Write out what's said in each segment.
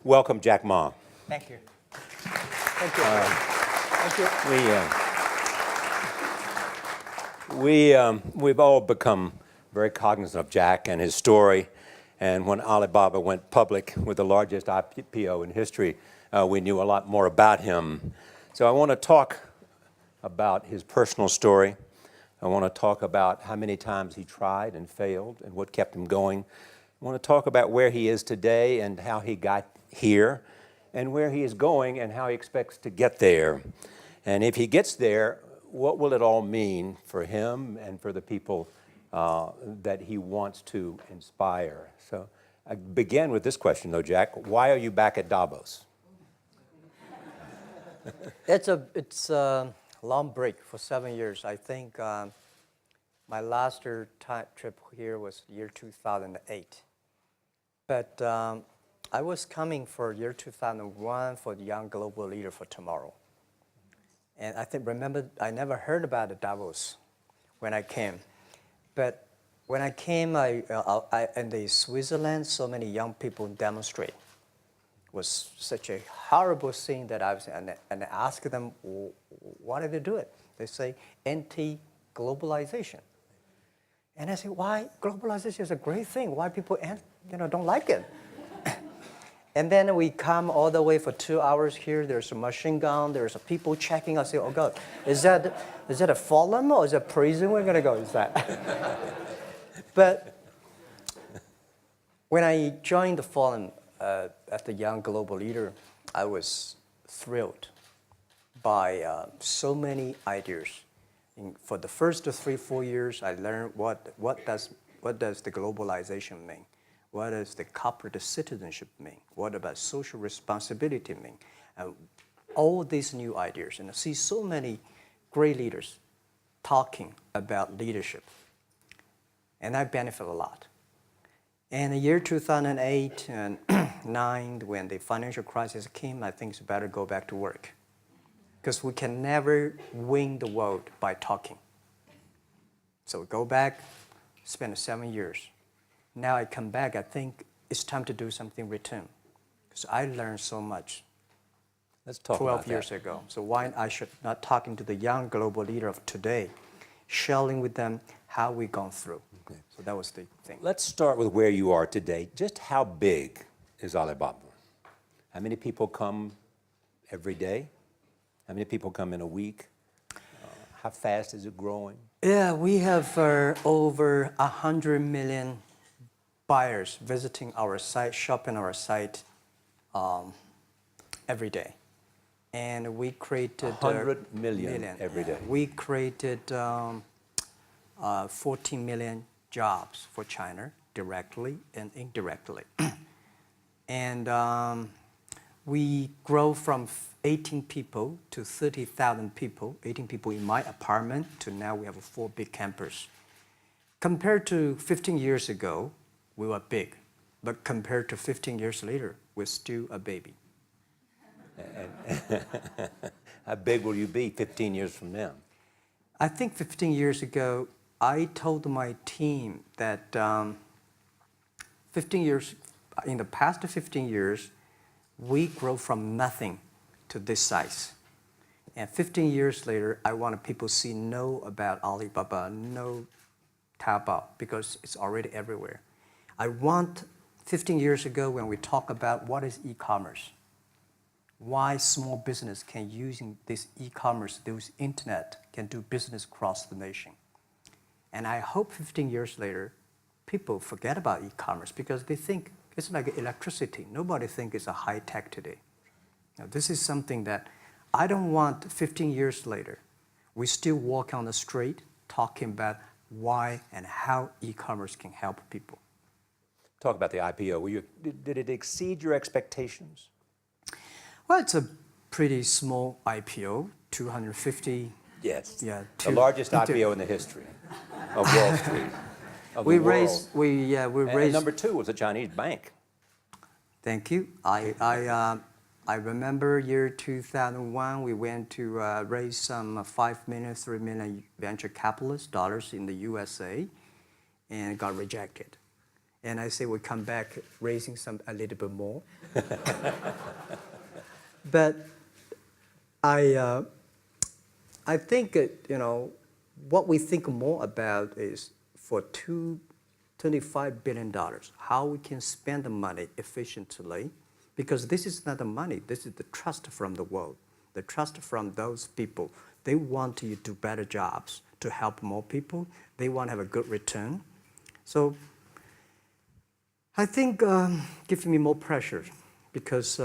welcome Jack Ma. Thank you. Thank you. Thank you. We've all become very cognizant of Jack and his story. And when Alibaba went public with the largest IPO in history, we knew a lot more about him. So I want to talk about his personal story. I want to talk about how many times he tried and failed and what kept him going. I want to talk about where he is today and how he got here, and where he is going and how he expects to get there. And if he gets there, what will it all mean for him and for the people that he wants to inspire? So I begin with this question, though, Jack. Why are you back at Davos? It's a long break for 7 years. I think my last trip here was year 2008. But I was coming for year 2001 for the Young Global Leader for Tomorrow. And remember, I never heard about the Davos when I came. But when I came, in the Switzerland, so many young people demonstrate. It was such a horrible thing that I was, and I asked them, why did they do it? They say, anti-globalization. And I say, why? Globalization is a great thing. Why people don't like it? And then we come all the way for 2 hours here. There's a machine gun. There's a people checking. I say, oh God, is that a forum or is it a prison we're gonna go? Is that? But when I joined the forum as the Young Global Leader, I was thrilled by so many ideas. For the first 3-4 years, I learned what does the globalization mean? What does the corporate citizenship mean? What about social responsibility mean? All these new ideas, and I see so many great leaders talking about leadership, and I benefit a lot. And the year 2008 and 2009, when the financial crisis came, I think it's better go back to work, because we can never win the world by talking. So go back, spend 7 years. Now I come back, I think it's time to do something return, because I learned so much. Let's talk 12 years ago. So why I should not talking to the young global leader of today, sharing with them how we've gone through. Okay. So that was the thing. Let's start with where you are today. Just how big is Alibaba? How many people come every day? How many people come in a week? How fast is it growing? Yeah, we have over 100 million buyers visiting our site, shopping our site every day. And we created 100 million every day. We created 14 million jobs for China, directly and indirectly. And we grow from 18 people to 30,000 people, 18 people in my apartment, to now we have a 4 big campus. Compared to 15 years ago, we were big, but compared to 15 years later, we're still a baby. How big will you be 15 years from now? I think 15 years ago, I told my team that 15 years, in the past 15 years, we grow from nothing to this size. And 15 years later, I want people to know about Alibaba, know Taobao, because it's already everywhere. I want 15 years ago when we talk about what is e-commerce, why small business can using this e-commerce, this internet, can do business across the nation. And I hope 15 years later, people forget about e-commerce because they think it's like electricity. Nobody thinks it's a high tech today. Now, this is something that I don't want 15 years later, we still walk on the street talking about why and how e-commerce can help people. Talk about the IPO. Did it exceed your expectations? Well, it's a pretty small IPO, 250. Yes. Yeah. The largest IPO in the history of Wall Street. We raised. And number 2 was a Chinese bank. Thank you. I remember year 2001. We went to raise some 5 million, 3 million venture capitalist dollars in the USA, and got rejected. And I say we come back raising a little bit more. But I think, what we think more about is for $25 billion, how we can spend the money efficiently, because this is not the money, this is the trust from the world, the trust from those people. They want you to do better jobs to help more people. They want to have a good return. So I think gives me more pressure because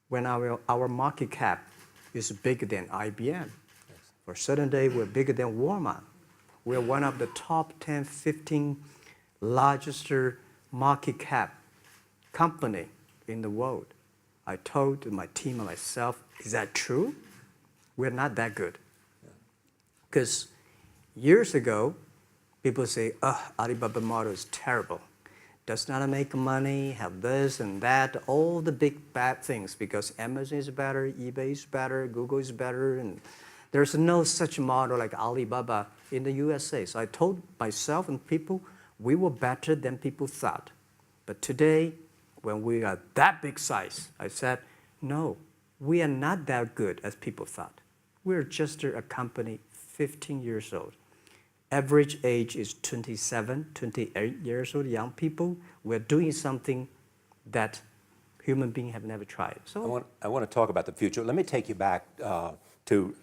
when our market cap is bigger than IBM, for a certain day we're bigger than Walmart. We're one of the top 10, 15 largest market cap company in the world. I told my team and myself, is that true? We're not that good. Because years ago, people say, Alibaba model is terrible. Does not make money, have this and that, all the big bad things, because Amazon is better, eBay is better, Google is better, and there's no such model like Alibaba in the USA. So I told myself and people, we were better than people thought. But today, when we are that big size, I said, no, we are not that good as people thought. We're just a company 15 years old. Average age is 27, 28 years old, young people. We're doing something that human beings have never tried. So I want to talk about the future. Let me take you back to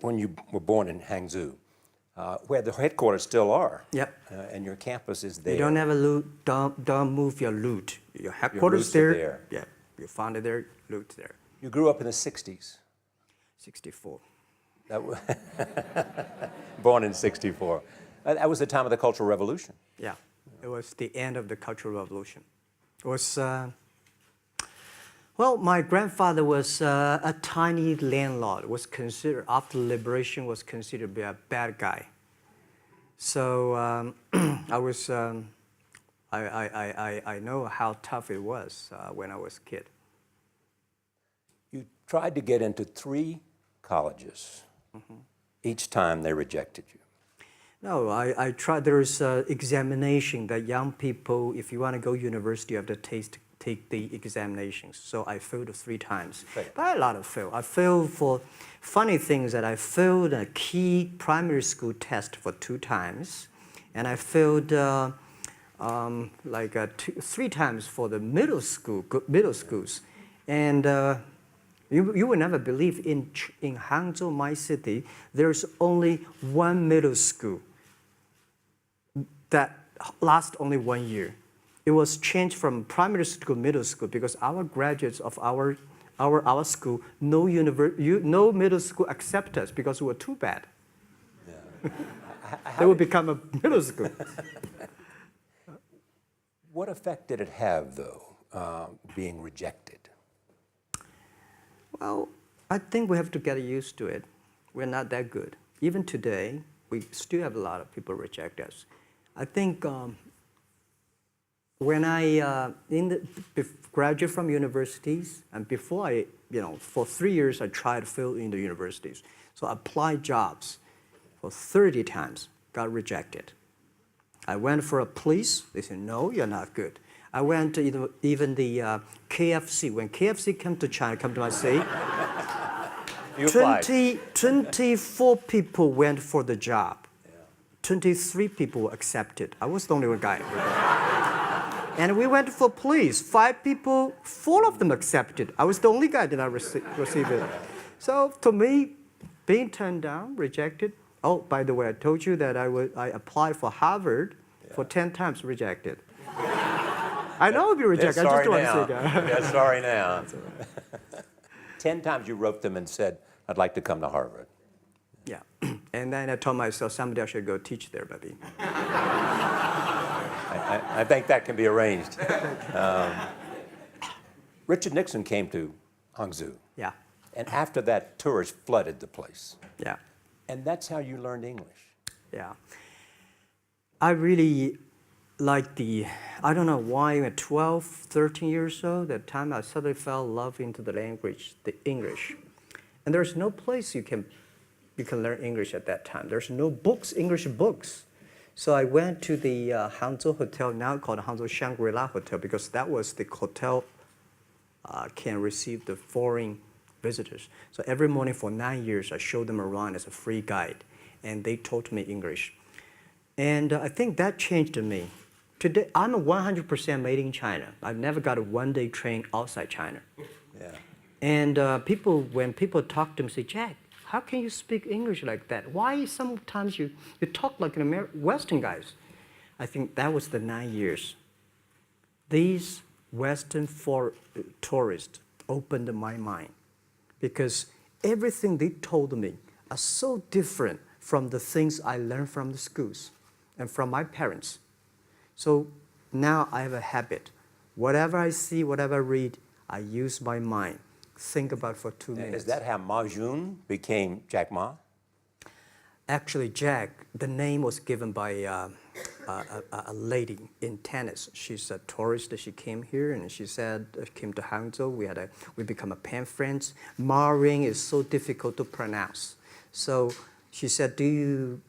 when you were born in Hangzhou, where the headquarters still are. Yep. And your campus is there. You don't have a loot, don't move your loot. Your headquarters Your roots are there. Yeah, you found it there, loot there. You grew up in the 60s. 64. Born in 64. That was the time of the Cultural Revolution. Yeah, it was the end of the Cultural Revolution. It was, well, my grandfather was a tiny landlord, was considered, after liberation, was considered to be a bad guy. So I know how tough it was when I was a kid. You tried to get into 3 colleges. Mm-hmm. Each time they rejected you. No, I tried. There is an examination that young people, if you want to go to university, you have to take the examinations. So I failed 3 times. Right. But a lot of fail. I failed for funny things that I failed a key primary school test for 2 times. And I failed 3 times for the middle schools. And you will never believe in Hangzhou, my city, there's only 1 middle school that lasts only 1 year. It was changed from primary school to middle school because our graduates of our school, no middle school accept us because we were too bad. Yeah. They would become a middle school. What effect did it have, though, being rejected? Well, I think we have to get used to it. We're not that good. Even today, we still have a lot of people reject us. I think when I graduated from universities, and before I, for 3 years, I tried to fill in the universities. So I applied jobs for 30 times, got rejected. I went for a police, they said, no, you're not good. I went to even the KFC. When KFC came to China, come to my city, 24 people went for the job. 23 people were accepted. I was the only one guy. And we went for police. 5 people, 4 of them accepted. I was the only guy that I received it. So to me, being turned down, rejected. Oh, by the way, I told you that I applied for Harvard for 10 times, rejected. I know I'll be rejected. I just don't want to say that. They're sorry now. 10 times you wrote them and said, I'd like to come to Harvard. Yeah. And then I told myself, someday I should go teach there, maybe. I think that can be arranged. Richard Nixon came to Hangzhou. Yeah. And after that, tourists flooded the place. Yeah. And that's how you learned English. Yeah. I really like I don't know why, at 12, 13 years old, that time I suddenly fell in love into the language, the English. And there's no place you can learn English at that time. There's no books, English books. So I went to the Hangzhou Hotel, now called Hangzhou Shangri-La Hotel, because that was the hotel can receive the foreign visitors. So every morning for 9 years, I showed them around as a free guide, and they taught me English. And I think that changed me. Today, I'm 100% made in China. I've never got a one-day train outside China. Yeah. And when people talk to me, say, Jack, how can you speak English like that? Why sometimes you talk like an Western guys? I think that was the 9 years. These Western tourists opened my mind because everything they told me are so different from the things I learned from the schools and from my parents. So now I have a habit. Whatever I see, whatever I read, I use my mind. Think about for 2 minutes. Is that how Ma Jun became Jack Ma? Actually, Jack, the name was given by a lady in tennis. She's a tourist. She came here and she said, came to Hangzhou. We become a pen friends. Ma Ring is so difficult to pronounce. So she said, do you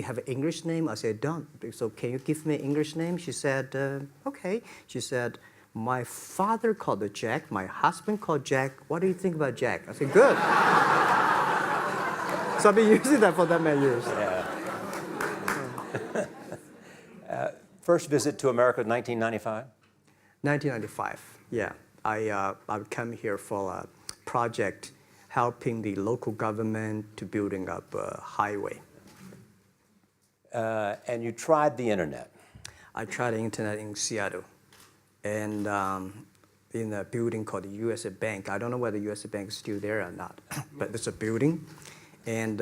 have an English name? I said, don't. So can you give me an English name? She said, okay. She said, my father called it Jack. My husband called Jack. What do you think about Jack? I said, good. So I've been using that for that many years. Yeah. First visit to America, 1995? 1995, yeah. I would come here for a project helping the local government to building up a highway. And you tried the internet. I tried the internet in Seattle. And in a building called the U.S. Bank. I don't know whether the U.S. Bank is still there or not, but it's a building. And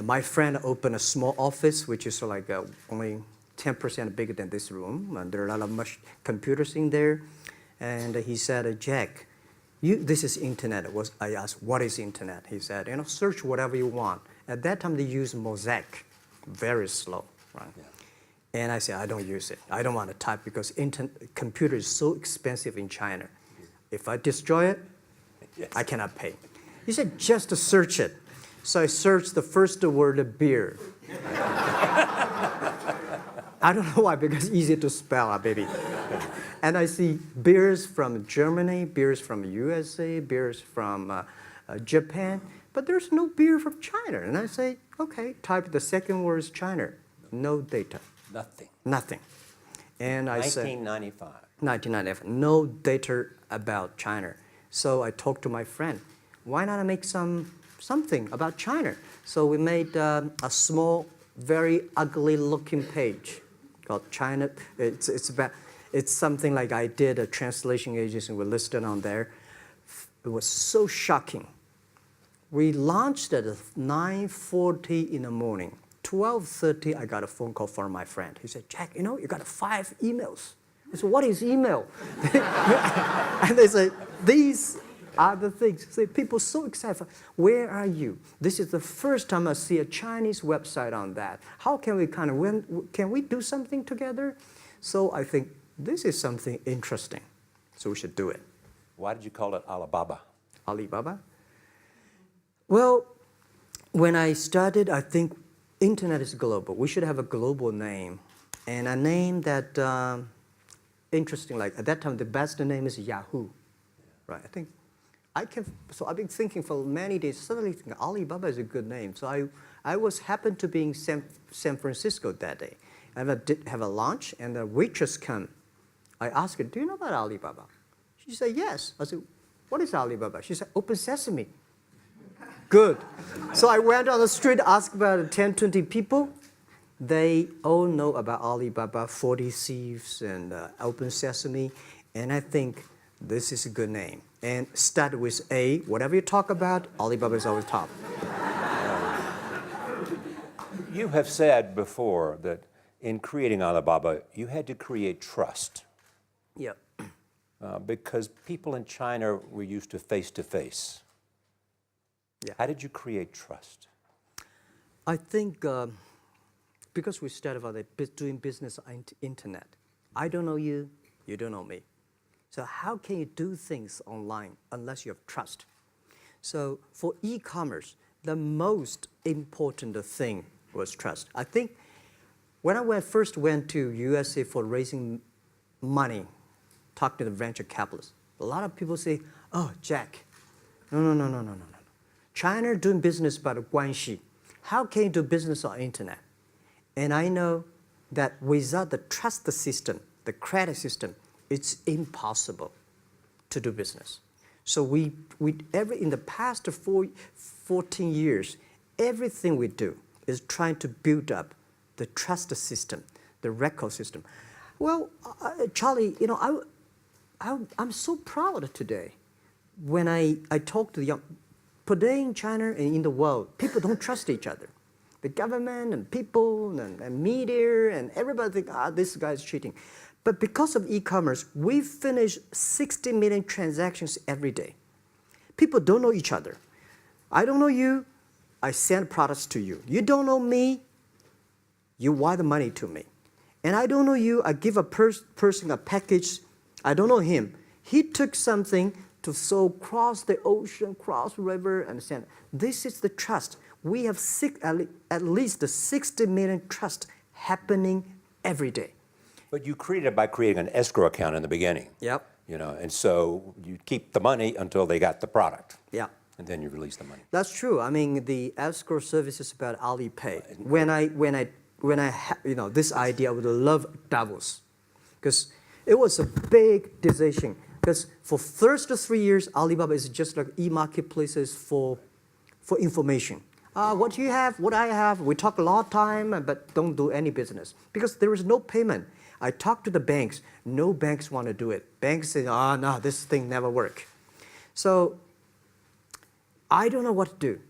my friend opened a small office, which is like only 10% bigger than this room. And there are a lot of computers in there. And he said, Jack, this is internet. I asked, what is internet? He said, search whatever you want. At that time, they used Mosaic, very slow, right? Yeah. And I said, I don't use it. I don't want to type because computer is so expensive in China. If I destroy it, yes, I cannot pay. He said, just to search it. So I searched the first word, beer. I don't know why, because it's easy to spell, baby. And I see beers from Germany, beers from USA, beers from Japan, but there's no beer from China. And I say, okay, type the second word is China. No data. Nothing. Nothing. And I said, 1995. 1995, no data about China. So I talked to my friend, why not make something about China? So we made a small, very ugly looking page called China. It's something like I did a translation agency, we listed on there. It was so shocking. We launched at 9:40 in the morning. 12:30, I got a phone call from my friend. He said, Jack, you got 5 emails. I said, what is email? And they say, these are the things. So people so excited. Where are you? This is the first time I see a Chinese website on that. How can we can we do something together? So I think this is something interesting. So we should do it. Why did you call it Alibaba? Alibaba? Well, when I started, I think internet is global. We should have a global name. And a name that, interesting, like at that time, the best name is Yahoo. Right, so I've been thinking for many days, suddenly think Alibaba is a good name. So I happened to be in San Francisco that day. I did have a lunch, and the waitress came. I asked her, do you know about Alibaba? She said, yes. I said, what is Alibaba? She said, Open Sesame. Good. So I went on the street, asked about 10, 20 people. They all know about Alibaba, 40 Thieves, and Open Sesame. And I think this is a good name. And start with A. Whatever you talk about, Alibaba is always top. You have said before that in creating Alibaba, you had to create trust. Yep. Because people in China were used to face-to-face. Yeah. How did you create trust? I think because we started about doing business on internet. I don't know you, you don't know me. So how can you do things online unless you have trust? So for e-commerce, the most important thing was trust. I think when I first went to USA for raising money, talk to the venture capitalists, a lot of people say, oh, Jack, no. China doing business by the guanxi. How can you do business on internet? And I know that without the trust system, the credit system, it's impossible to do business. So in the past 14 years, everything we do is trying to build up the trust system, the record system. Well, Charlie, I'm so proud today when I talk to the young. Today in China and in the world, people don't trust each other. The government and people and media and everybody think, this guy's cheating. But because of e-commerce, we finish 60 million transactions every day. People don't know each other. I don't know you, I send products to you. You don't know me, you wire the money to me. And I don't know you, I give a person a package, I don't know him. He took something to cross the ocean, cross the river, and send. This is the trust. We have at least 60 million trust happening every day. But you created it by creating an escrow account in the beginning. Yep. And so you keep the money until they got the product. Yeah. And then you release the money. That's true. I mean, the escrow service is about Alipay. When I had, this idea, I would love Davos, because it was a big decision. Because for first 3 years, Alibaba is just like e-marketplaces for information. What do you have? What I have? We talk a lot of time, but don't do any business because there is no payment. I talk to the banks. No banks want to do it. Banks say, no, this thing never work. So I don't know what to do.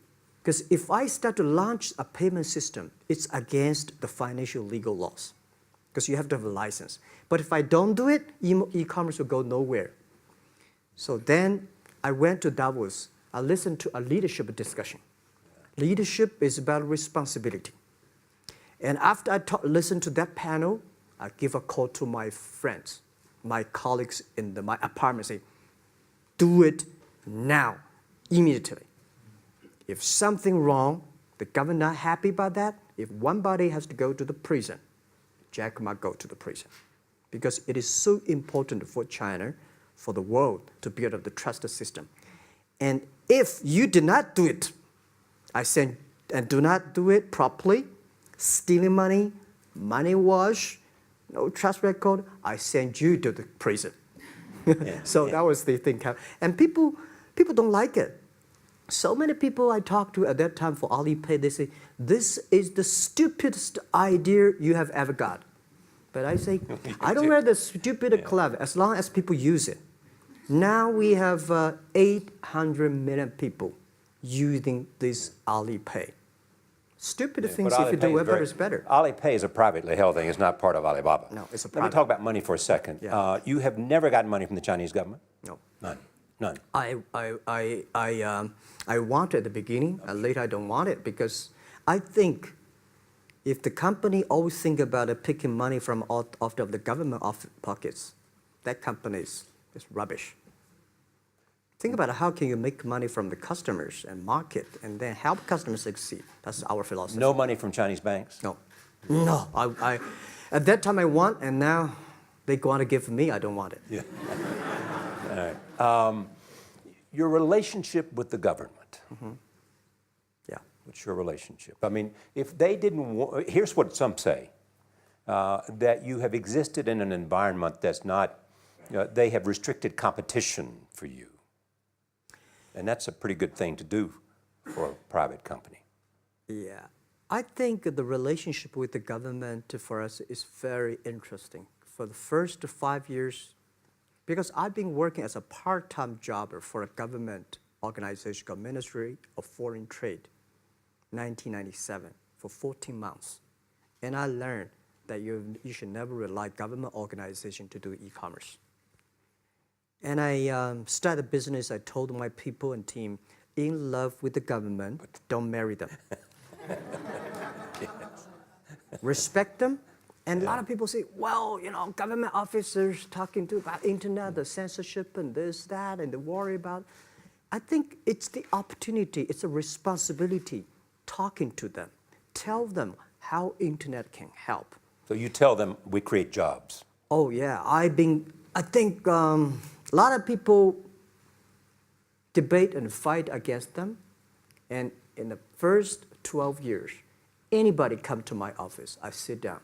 Because if I start to launch a payment system, it's against the financial legal laws. Because you have to have a license. But if I don't do it, e-commerce will go nowhere. So then I went to Davos. I listened to a leadership discussion. Leadership is about responsibility. And after I listened to that panel, I give a call to my friends, my colleagues in my apartment, say, do it now, immediately. If something wrong, the government not happy about that, if one body has to go to the prison, Jack might go to the prison. Because it is so important for China, for the world, to build up the trust system. And if you did not do it, I said, and do not do it properly, stealing money, money wash, no trust record, I send you to the prison. So that was the thing. And people don't like it. So many people I talked to at that time for Alipay, they say, this is the stupidest idea you have ever got. But I say, I don't wear the stupid clever as long as people use it. Now we have 800 million people using this Alipay. Stupid things, if you do it, is better. Alipay is a privately held thing. It's not part of Alibaba. No, it's a private. Let me talk about money for a second. Yeah. You have never gotten money from the Chinese government? No. None. I want it at the beginning, and later I don't want it, because I think if the company always think about picking money from out of the government pockets, that company is rubbish. Think about how can you make money from the customers and market and then help customers succeed. That's our philosophy. No money from Chinese banks? No. No. I at that time I want, and now they want to give me, I don't want it. Yeah. All right. Your relationship with the government. Mm-hmm. Yeah. What's your relationship? I mean, if they didn't, here's what some say, that you have existed in an environment that's not, they have restricted competition for you. And that's a pretty good thing to do for a private company. Yeah. I think the relationship with the government for us is very interesting. For the first 5 years, because I've been working as a part-time jobber for a government organization called Ministry of Foreign Trade, 1997, for 14 months. And I learned that you should never rely on government organization to do e-commerce. And I started a business. I told my people and team, in love with the government, but don't marry them. Yes. Respect them. And a lot of people say, well, government officers talking about internet, the censorship and this, that, and they worry about. I think it's the opportunity, it's a responsibility talking to them, tell them how internet can help. So you tell them we create jobs. Oh yeah, I think a lot of people debate and fight against them. And in the first 12 years, anybody come to my office, I sit down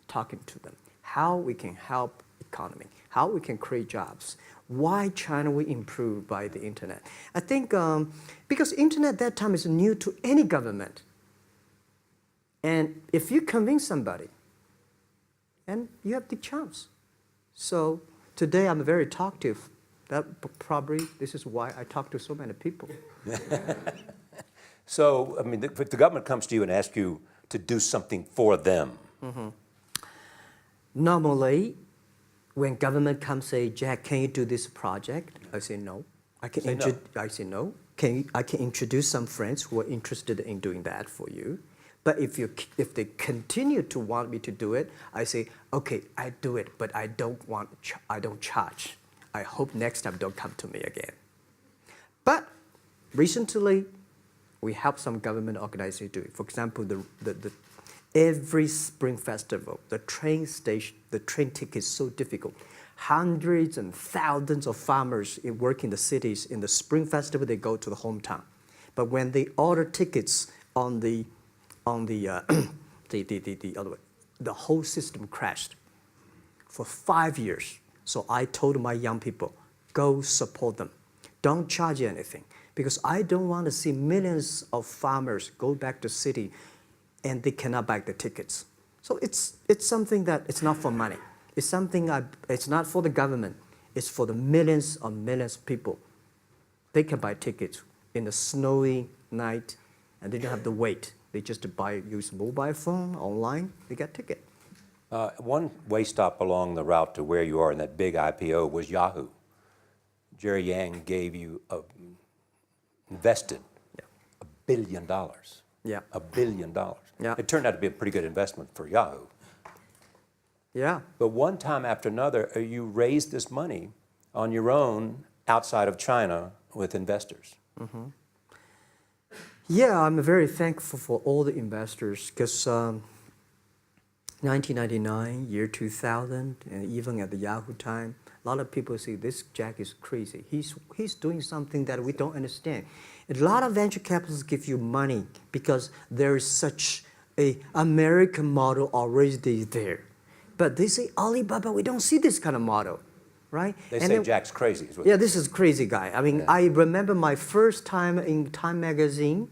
talking to them, how we can help economy, how we can create jobs, why China will improve by the internet. I think because internet that time is new to any government. And if you convince somebody, and you have the chance. So today I'm very talkative. That probably this is why I talk to so many people. So, I mean, if the government comes to you and asks you to do something for them. Normally, when government comes say, Jack, can you do this project? I say no. I say no. I can introduce some friends who are interested in doing that for you. But if they continue to want me to do it, I say, okay, I do it, but I don't charge. I hope next time don't come to me again. But recently, we help some government organizations do it. For example, every Spring Festival, the train ticket is so difficult. Hundreds and thousands of farmers work in the cities. In the Spring Festival, they go to the hometown. But when they order tickets on the other way, the whole system crashed for 5 years. So I told my young people, go support them. Don't charge anything. Because I don't want to see millions of farmers go back to city and they cannot buy the tickets. So it's something that it's not for money. It's something it's not for the government. It's for the millions of people. They can buy tickets in the snowy night and they don't have to wait. They just use mobile phone, online, they get ticket. One way stop along the route to where you are in that big IPO was Yahoo. Jerry Yang gave you invested $1 billion. Yeah. $1 billion. Yeah. It turned out to be a pretty good investment for Yahoo. Yeah. But one time after another, you raised this money on your own outside of China with investors. Yeah, I'm very thankful for all the investors because 1999, year 2000, and even at the Yahoo time, a lot of people say this Jack is crazy. He's doing something that we don't understand. A lot of venture capitalists give you money because there is such a American model already there. But they say, Alibaba, we don't see this kind of model, right? They say Jack's crazy. Is what yeah, this is crazy guy. I mean, I remember my first time in Time magazine,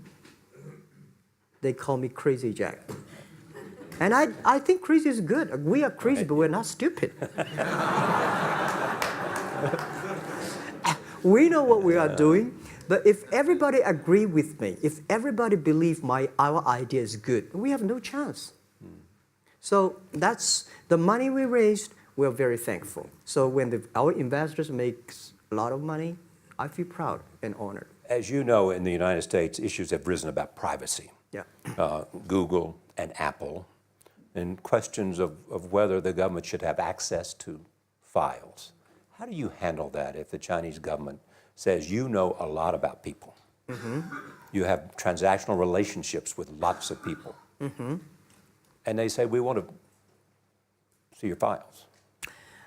they call me Crazy Jack. And I think crazy is good. We are crazy, but we're not stupid. We know what we are doing, but if everybody agree with me, if everybody believe our idea is good, we have no chance. So that's the money we raised. We're very thankful. So when our investors make a lot of money, I feel proud and honored. As you know, in the United States, issues have risen about privacy. Yeah. Google and Apple, and questions of whether the government should have access to files. How do you handle that if the Chinese government says you know a lot about people? You have transactional relationships with lots of people. And they say, we want to see your files.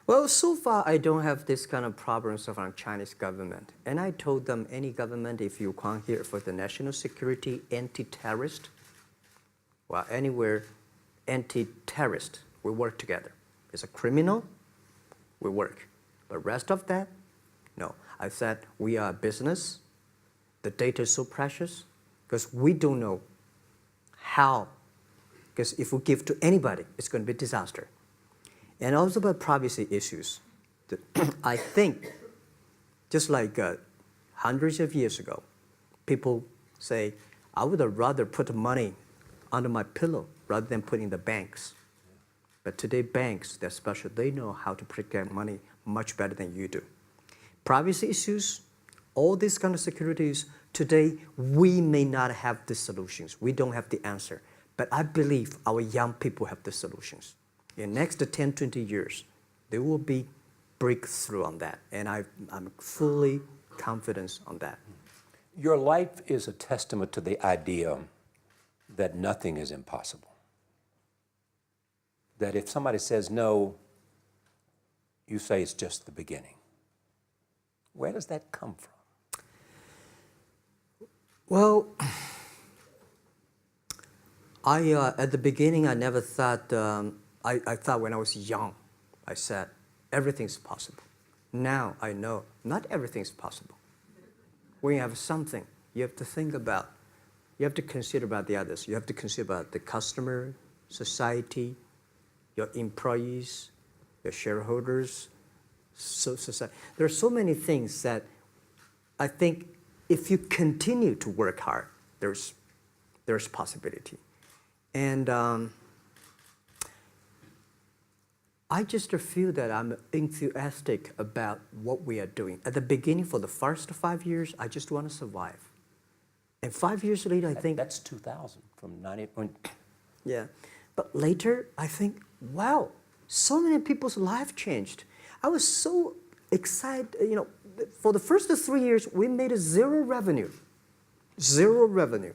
Well, so far I don't have this kind of problems from Chinese government. And I told them, any government, if you come here for the national security, anti-terrorist, well, anywhere, anti-terrorist, we work together. It's a criminal, we work. But rest of that, no. I said, we are a business. The data is so precious because we don't know how. Because if we give to anybody, it's going to be a disaster. And also about privacy issues. I think, just like hundreds of years ago, people say, I would rather put money under my pillow rather than put in the banks. But today, banks, they're special. They know how to protect money much better than you do. Privacy issues, all these kind of securities, today, we may not have the solutions. We don't have the answer. But I believe our young people have the solutions. In the next 10, 20 years, there will be breakthrough on that. And I'm fully confident on that. Your life is a testament to the idea that nothing is impossible. That if somebody says no, you say it's just the beginning. Where does that come from? Well, at the beginning, I never thought, I thought when I was young, I said, everything's possible. Now I know not everything's possible. When you have something, you have to think about, you have to consider about the others. You have to consider about the customer, society, your employees, your shareholders, society. There are so many things that I think if you continue to work hard, there's possibility. And I just feel that I'm enthusiastic about what we are doing. At the beginning, for the first 5 years, I just want to survive. And 5 years later, I think... That's 2000, from 98. Yeah. But later, I think, wow, so many people's life changed. I was so excited, you know, for the first 3 years, we made zero revenue. Zero revenue.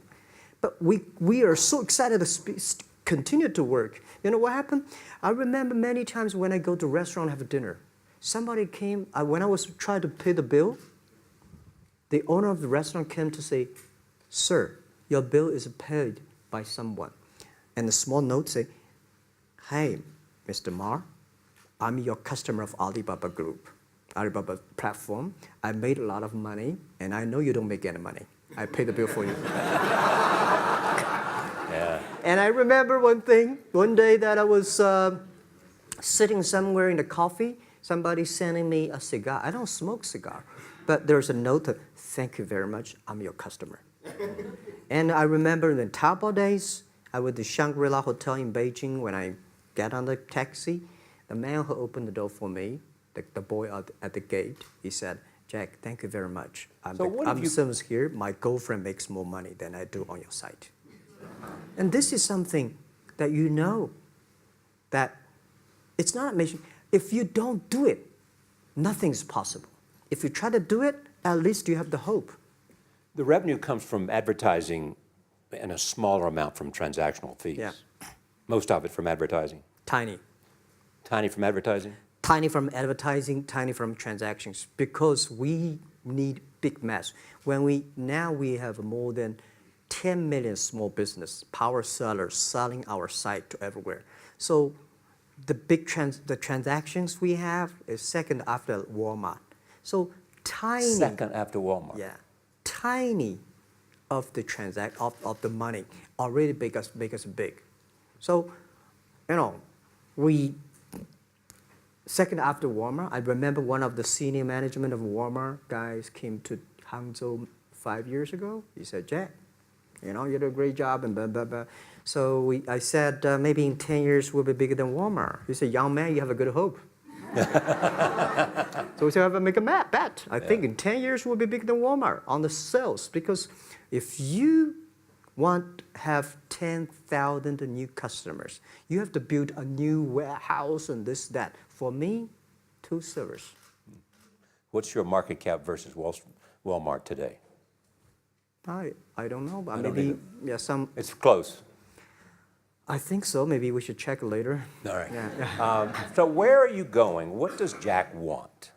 But we are so excited to continue to work. You know what happened? I remember many times when I go to a restaurant and have dinner, somebody came, when I was trying to pay the bill, the owner of the restaurant came to say, "Sir, your bill is paid by someone." And the small note say, "Hey, Mr. Ma, I'm your customer of Alibaba Group, Alibaba platform. I made a lot of money, and I know you don't make any money. I pay the bill for you." Yeah. And I remember one day that I was sitting somewhere in the coffee, somebody sending me a cigar. I don't smoke cigar, but there's a note, "Thank you very much, I'm your customer." And I remember in the Taobao days, I was at the Shangri-La Hotel in Beijing. When I get on the taxi, the man who opened the door for me, the boy at the gate, he said, "Jack, thank you very much. I'm service here. My girlfriend makes more money than I do on your site." And this is something that you know that it's not amazing. If you don't do it, nothing's possible. If you try to do it, at least you have the hope. The revenue comes from advertising and a smaller amount from transactional fees. Yeah. Most of it from advertising. Tiny. Tiny from advertising? Tiny from advertising, tiny from transactions, because we need big mass. Now we have more than 10 million small business power sellers selling our site to everywhere. So the transactions we have is second after Walmart. So tiny. Second after Walmart. Yeah, tiny of the of the money already make us big. So, you know, second after Walmart, I remember one of the senior management of Walmart guys came to Hangzhou 5 years ago. He said, "Jack, you know, you did a great job," and blah, blah, blah. So I said, "Maybe in 10 years we'll be bigger than Walmart." He said, "Young man, you have a good hope." So we said, "Make a bet. I think in 10 years we'll be bigger than Walmart on the sales." Because if you want to have 10,000 new customers, you have to build a new warehouse and this, that. For me, 2 servers. What's your market cap versus Walmart today? I don't know, but I don't maybe either. some. It's close. I think so. Maybe we should check later. All right. Yeah. So where are you going? What does Jack want?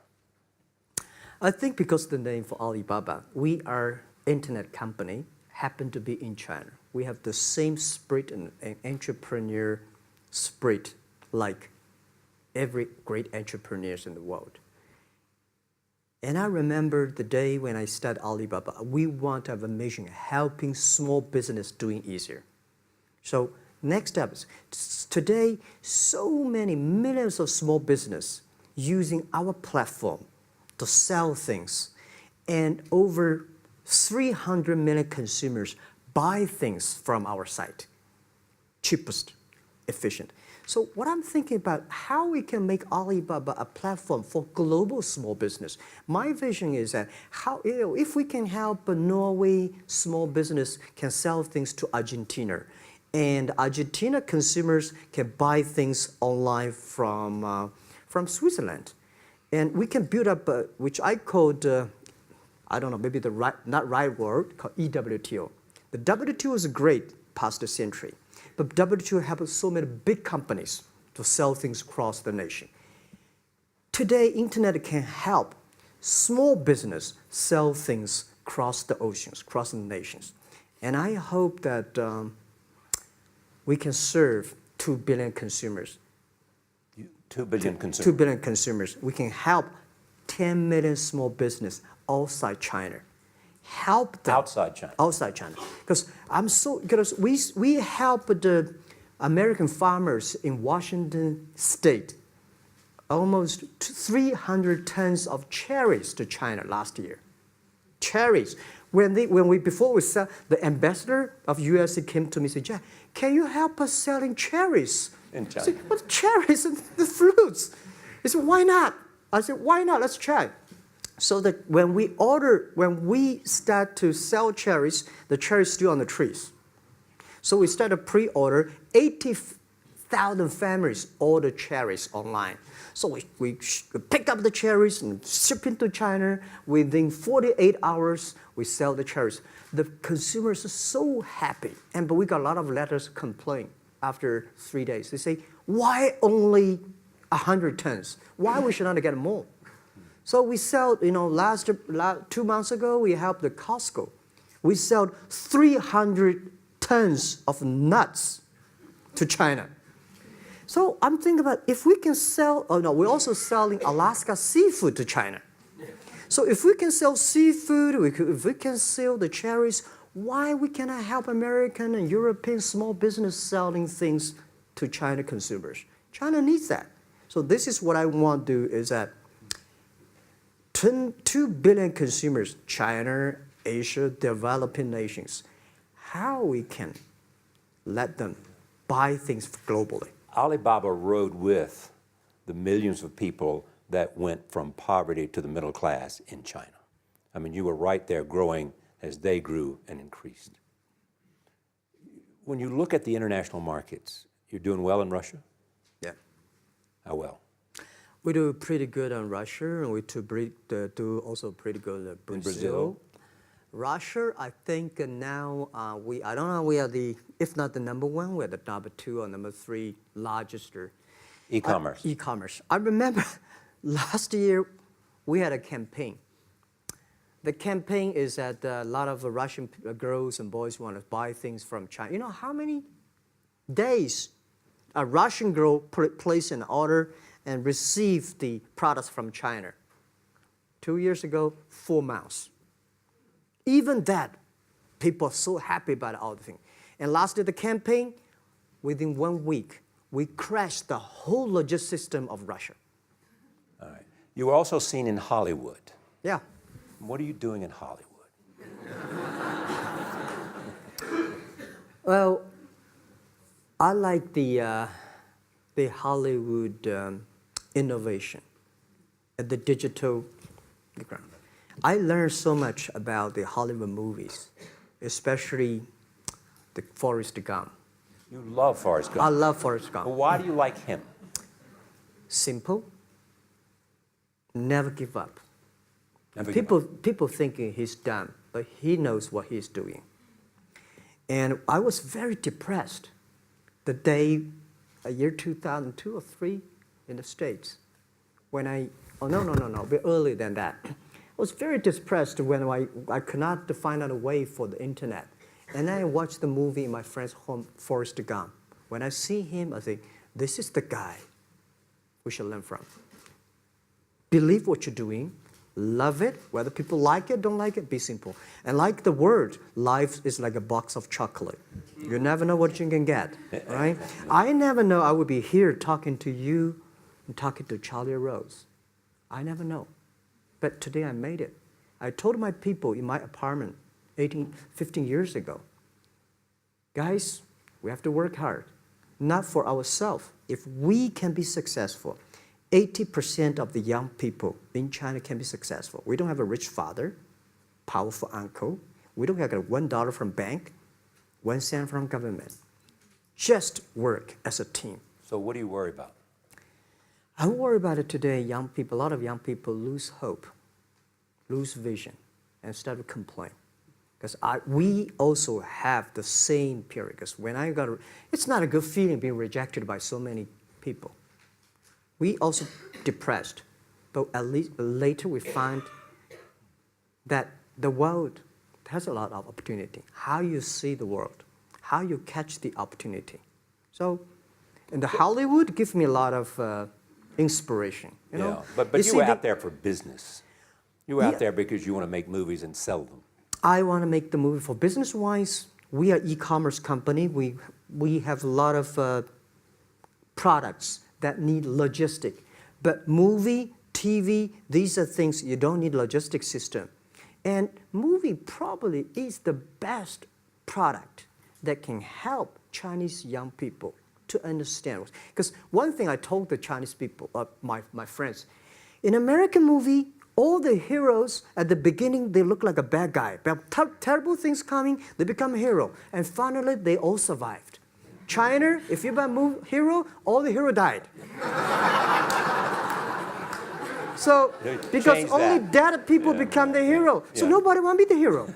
I think because of the name for Alibaba, we are internet company, happen to be in China. We have the same spirit and entrepreneur spirit like every great entrepreneurs in the world. And I remember the day when I started Alibaba, we want to have a mission helping small business doing easier. So next step is today, so many millions of small business using our platform to sell things, and over 300 million consumers buy things from our site. Cheapest, efficient. So what I'm thinking about, how we can make Alibaba a platform for global small business. My vision is that if we can help a Norway small business can sell things to Argentina, and Argentina consumers can buy things online from Switzerland. And we can build up, which I called, I don't know, maybe not right word, called EWTO. The WTO is great, past century. But WTO helps so many big companies to sell things across the nation. Today, internet can help small business sell things across the oceans, across the nations. And I hope that we can serve 2 billion consumers. 2 billion consumers. 2 billion consumers. We can help 10 million small business outside China. Help them. Outside China. Outside China. Because we help the American farmers in Washington State almost 300 tons of cherries to China last year. Cherries. Before we sell, the ambassador of USA came to me and said, Jack, can you help us selling cherries? In China. I said, what cherries and the fruits? He said, why not? I said, why not? Let's try. So that when we start to sell cherries, the cherries still on the trees. So we start a pre-order, 80,000 families order cherries online. So we pick up the cherries and ship into China. Within 48 hours, we sell the cherries. The consumers are so happy. But we got a lot of letters complaint after 3 days. They say, why only 100 tons? Why we should not get more? So we sell, 2 months ago, we helped the Costco. We sold 300 tons of nuts to China. So I'm thinking about if we can sell, we're also selling Alaska seafood to China. So if we can sell seafood, if we can sell the cherries, why we cannot help American and European small business selling things to China consumers? China needs that. So this is what I want to do is that 2 billion consumers, China, Asia, developing nations, how we can let them buy things globally. Alibaba rode with the millions of people that went from poverty to the middle class in China. I mean, you were right there growing as they grew and increased. When you look at the international markets, you're doing well in Russia? Yeah. How well? We do pretty good in Russia, and we do also pretty good in Brazil. In Brazil? Russia, I think now I don't know, we are if not the number 1, we're the number 2 or number 3 largest. E-commerce. E-commerce. I remember last year we had a campaign. The campaign is that a lot of Russian girls and boys want to buy things from China. You know how many days a Russian girl placed an order and received the products from China? 2 years ago, 4 months. Even that, people are so happy about all the thing. And last year, the campaign, within 1 week, we crashed the whole logistics system of Russia. All right. You were also seen in Hollywood. Yeah. What are you doing in Hollywood? Well, I like the Hollywood innovation at the digital background. I learned so much about the Hollywood movies, especially the Forrest Gump. You love Forrest Gump. I love Forrest Gump. Well, why do you like him? Simple. Never give up. Never give up. People thinking he's dumb, but he knows what he's doing. And I was very depressed the day, year 2002 or 3 in the States, when a bit earlier than that. I was very depressed when I could not find out a way for the internet. And then I watched the movie in my friend's home, Forrest Gump. When I see him, I think, this is the guy we should learn from. Believe what you're doing, love it, whether people like it, don't like it, be simple. And like the word, life is like a box of chocolate. You never know what you can get, right? I never know I would be here talking to you and talking to Charlie Rose. I never know. But today I made it. I told my people in my apartment 15 years ago, guys, we have to work hard, not for ourselves. If we can be successful, 80% of the young people in China can be successful. We don't have a rich father, powerful uncle. We don't have $1 from bank, 1 cent from government. Just work as a team. So what do you worry about? I worry about it today. Young people, a lot of young people lose hope, lose vision, and start to complain. Because we also have the same period. Because when it's not a good feeling being rejected by so many people. We also depressed, but at least later we find that the world has a lot of opportunity. How you see the world, how you catch the opportunity. So, in the Hollywood gives me a lot of inspiration. You know? But you were out there for business. You were out there because you want to make movies and sell them. I want to make the movie for business-wise. We are e-commerce company. We have a lot of products that need logistic. But movie, TV, these are things you don't need logistic system. And movie probably is the best product that can help Chinese young people to understand. Because one thing I told the Chinese people, my friends, in American movie, all the heroes at the beginning, they look like a bad guy. Terrible things coming, they become a hero. And finally, they all survived. China, if you're a hero, all the hero died. So, because only dead people become the hero. So nobody want to be the hero.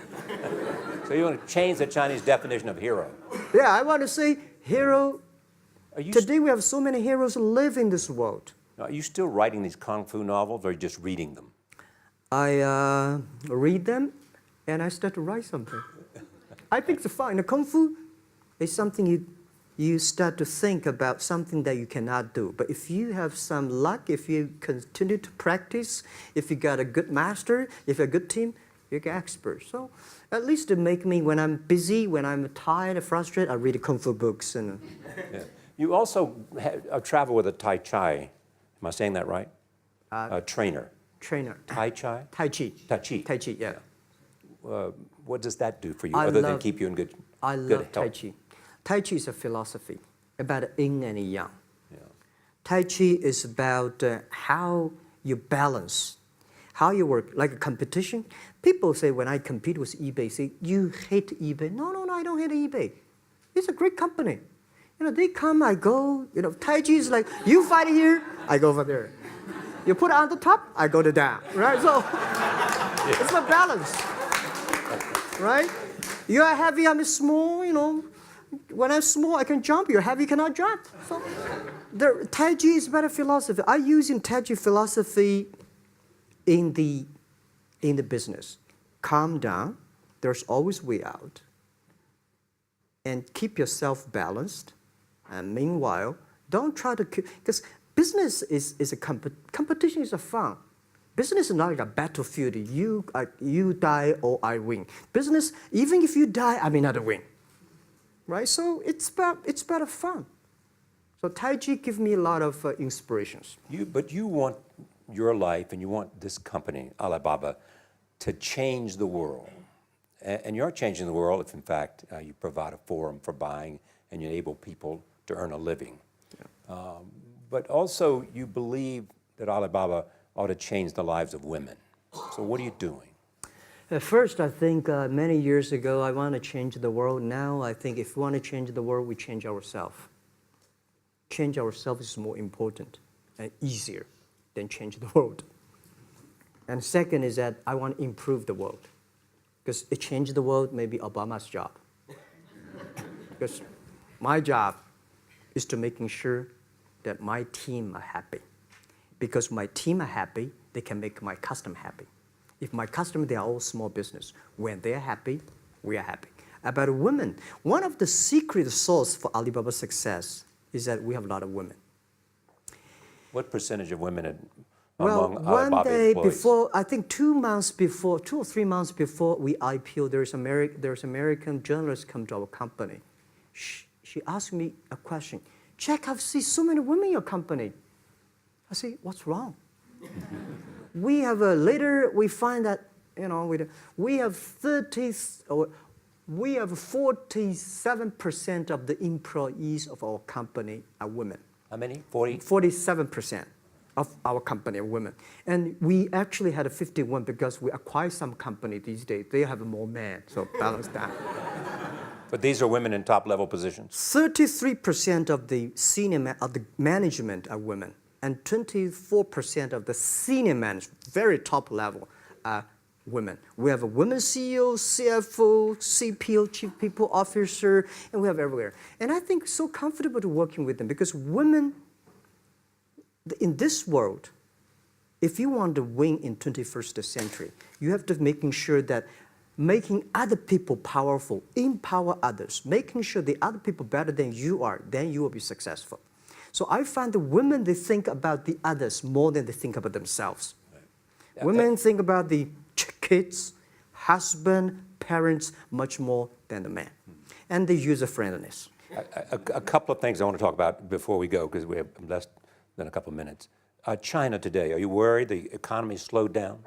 So you want to change the Chinese definition of hero? Yeah, I want to say hero. Today we have so many heroes live in this world. Are you still writing these kung fu novels or are you just reading them? I read them and I start to write something. I think it's fun. The kung fu is something you start to think about something that you cannot do. But if you have some luck, if you continue to practice, if you got a good master, if you're a good team, you get expert. So at least to make me, when I'm busy, when I'm tired or frustrated, I read kung fu books. And You also travel with a Tai Chi. Am I saying that right? Trainer. Tai Chi? Tai Chi. Tai Chi. Tai Chi, yeah. What does that do for you other than keep you in good health? I love Tai Chi. Tai Chi is a philosophy about yin and yang. Yeah. Tai Chi is about how you balance, how you work, like a competition. People say when I compete with eBay, say, you hate eBay. No, I don't hate eBay. It's a great company. You know, they come, I go. You know, Tai Chi is like, you fight here, I go over there. You put it on the top, I go to down, right? So it's a balance, right? You are heavy, I'm small, you know. When I'm small, I can jump. You're heavy, you cannot jump. So the Tai Chi is better philosophy. I use in Tai Chi philosophy in the business. Calm down. There's always way out. And keep yourself balanced. And meanwhile, don't try to keep, because business is a competition is a fun. Business is not like a battlefield. You die or I win. Business, even if you die, I may not win. Right? So it's better fun. So Tai Chi gives me a lot of inspirations. But you want your life and you want this company, Alibaba, to change the world. And you're changing the world if, in fact, you provide a forum for buying and you enable people to earn a living. Yeah. But also, you believe that Alibaba ought to change the lives of women. So what are you doing? At first, I think many years ago, I want to change the world. Now, I think if we want to change the world, we change ourselves. Change ourselves is more important and easier than change the world. And second is that I want to improve the world. Because it changed the world may be Obama's job. Because my job is to making sure that my team are happy. Because my team are happy, they can make my customer happy. If my customer, they are all small business. When they're happy, we are happy. About women, one of the secret source for Alibaba's success is that we have a lot of women. What percentage of women one among Alibaba day employees? before, I think 2 or 3 months before we IPO, there's American journalist come to our company. She asked me a question. Jack, I've seen so many women in your company. I say, what's wrong? We have later we find that we have 47% of the employees of our company are women. How many? 40? 47% of our company are women. And we actually had a 51 because we acquired some company these days. They have more men, so balance that. But these are women in top-level positions? 33% of the of the management are women. And 24% of the senior management, very top level, are women. We have a women CEO, CFO, CPO, Chief People Officer, and we have everywhere. And I think so comfortable to working with them because women, in this world, if you want to win in 21st century, you have to making sure that making other people powerful, empower others, making sure the other people better than you are, then you will be successful. So I find the women, they think about the others more than they think about themselves. Right. Yeah, women think about the kids, husband, parents much more than the man. And the user-friendliness. A couple of things I want to talk about before we go, because we have less than a couple of minutes. China today, are you worried the economy slowed down?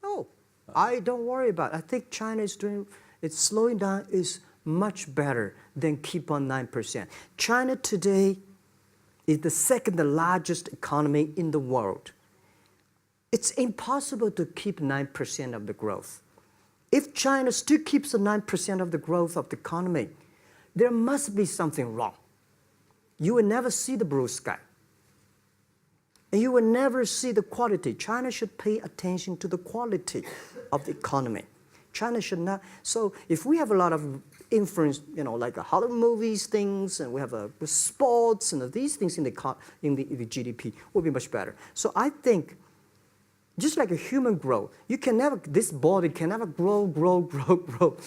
No, I don't worry about it. I think China is doing, it's slowing down is much better than keep on 9%. China today is the second largest economy in the world. It's impossible to keep 9% of the growth. If China still keeps the 9% of the growth of the economy, there must be something wrong. You will never see the blue sky. And you will never see the quality. China should pay attention to the quality of the economy. China should not. So if we have a lot of influence, like Hollywood movies, things, and we have sports and these things in the GDP, will be much better. So I think, just like a human growth, this body can never grow.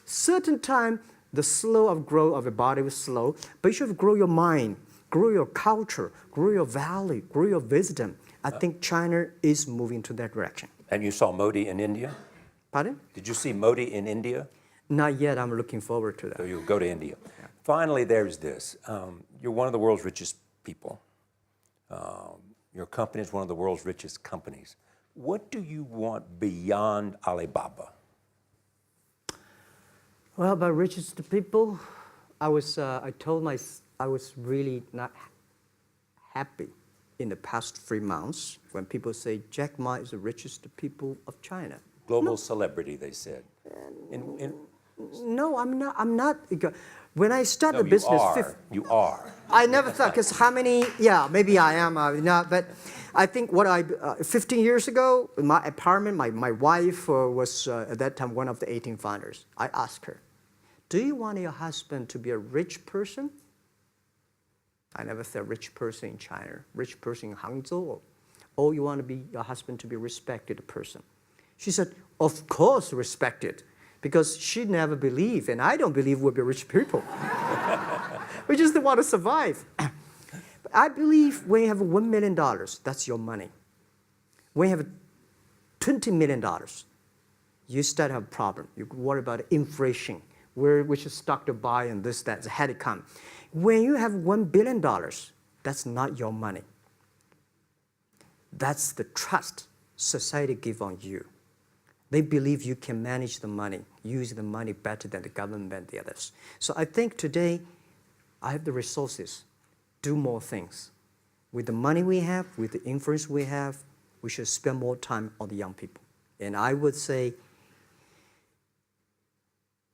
Certain time, the slow of growth of a body is slow, but you should grow your mind, grow your culture, grow your value, grow your wisdom. I think China is moving to that direction. And you saw Modi in India? Pardon? Did you see Modi in India? Not yet. I'm looking forward to that. So you'll go to India. Yeah. Finally, there's this. You're one of the world's richest people. Your company is one of the world's richest companies. What do you want beyond Alibaba? Well, about richest people, I was really not happy in the past 3 months when people say Jack Ma is the richest people of China. Global celebrity, they said. No, I'm not. When I started the business, you are. I never thought, because how many? Yeah, maybe I am. Not, but I think 15 years ago, in my apartment, my wife was at that time one of the 18 founders. I asked her, "Do you want your husband to be a rich person?" I never said rich person in China, rich person in Hangzhou, or you want your husband to be a respected person. She said, "Of course, respected." Because she never believed, and I don't believe we'll be rich people. We just want to survive. But I believe when you have $1 million, that's your money. When you have $20 million, you start to have a problem. You worry about inflation, which stock to buy and this, that, had to come. When you have $1 billion, that's not your money. That's the trust society gives on you. They believe you can manage the money, use the money better than the government and the others. So I think today, I have the resources, do more things. With the money we have, with the influence we have, we should spend more time on the young people. And I would say,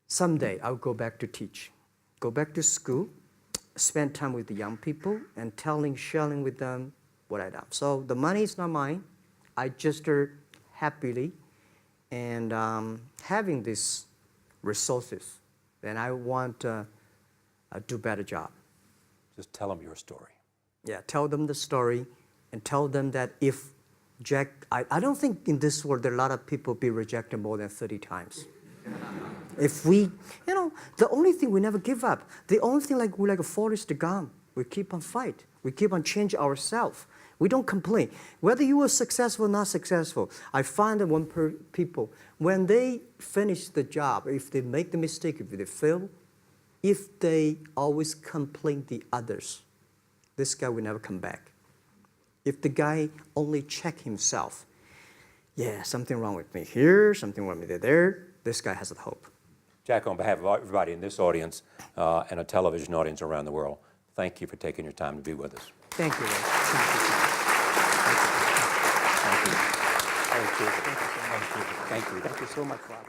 someday I'll go back to teach, go back to school, spend time with the young people, and sharing with them what I've done. So the money is not mine. I just happily and having these resources, then I want to do a better job. Just tell them your story. Yeah, tell them the story and tell them that if Jack, I don't think in this world there are a lot of people be rejected more than 30 times. If we, the only thing we never give up, the only thing we're like a Forrest Gump, we keep on fight. We keep on change ourselves. We don't complain. Whether you were successful or not successful, I find that people, when they finish the job, if they make the mistake, if they fail, if they always complain the others, this guy will never come back. If the guy only check himself, yeah, something wrong with me here, something wrong with me there, this guy has a hope. Jack, on behalf of everybody in this audience and a television audience around the world, thank you for taking your time to be with us. Thank you. Thank you. Thank you. Thank you. Thank you. Thank you so much, Rob.